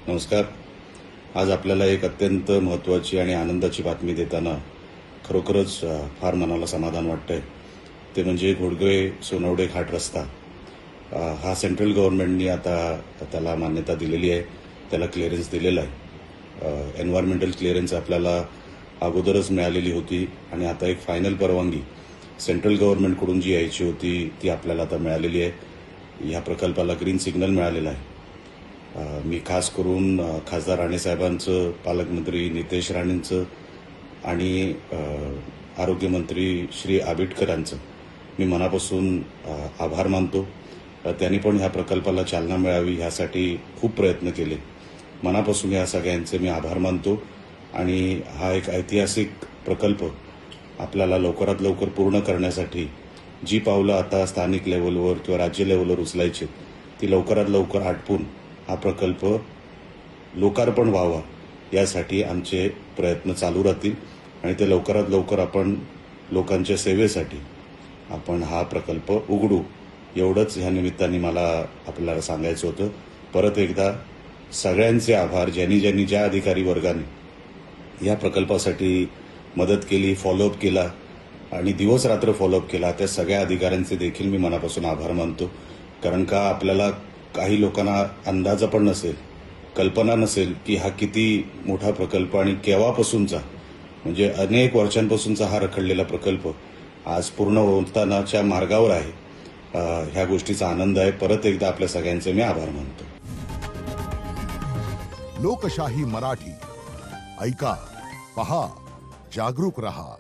नमस्कार. आज आपल्याला एक अत्यंत महत्त्वाची आणि आनंदाची बातमी देताना खरोखरच फार मनाला समाधान वाटतंय. ते म्हणजे घोडगे सोनवडे घाट रस्ता. हा सेंट्रल गव्हर्नमेंटनी आता त्याला मान्यता दिलेली आहे, त्याला क्लिअरन्स दिलेला आहे. एन्व्हायरमेंटल क्लिअरन्स आपल्याला अगोदरच मिळालेली होती आणि आता एक फायनल परवानगी सेंट्रल गव्हर्नमेंटकडून जी यायची होती ती आपल्याला आता मिळालेली आहे. या प्रकल्पाला ग्रीन सिग्नल मिळालेला आहे. मी खास करून खासदार राणेसाहेबांचं, पालकमंत्री नितेश राणेंचं आणि आरोग्यमंत्री श्री आबिटकरांचं मी मनापासून आभार मानतो. त्यांनी पण ह्या प्रकल्पाला चालना मिळावी ह्यासाठी खूप प्रयत्न केले. मनापासून या सगळ्यांचे मी आभार मानतो आणि हा एक ऐतिहासिक प्रकल्प आपल्याला लवकरात लवकर पूर्ण करण्यासाठी जी पावलं आता स्थानिक लेव्हलवर किंवा राज्य लेव्हलवर उचलायची ती लवकरात लवकर आटपून हा प्रकल्प लोकार्पण व्हावा यासाठी आमचे प्रयत्न चालू राहतील आणि ते लवकरात लवकर आपण लोकांच्या सेवेसाठी आपण हा प्रकल्प उघडू एवढंच ह्या निमित्ताने मला आपल्याला सांगायचं होतं. परत एकदा सगळ्यांचे आभार, ज्यांनी ज्या अधिकारी वर्गाने या प्रकल्पासाठी मदत केली, फॉलोअप केला आणि दिवस रात्र फॉलोअप केला, त्या सगळ्या अधिकाऱ्यांचे देखील मी मनापासून आभार मानतो. कारण का आपल्याला काही लोकांना अंदाज पण नसेल, कल्पना नसेल की हा किती मोठा प्रकल्प आणि केव्हापासूनचा म्हणजे अनेक वर्षांपासूनचा हा रखडलेला प्रकल्प आज पूर्ण होतानाच्या मार्गावर आहे. ह्या गोष्टीचा आनंद आहे. परत एकदा आपल्या सगळ्यांचे मी आभार मानतो. लोकशाही मराठी ऐका, पहा, जागरूक रहा.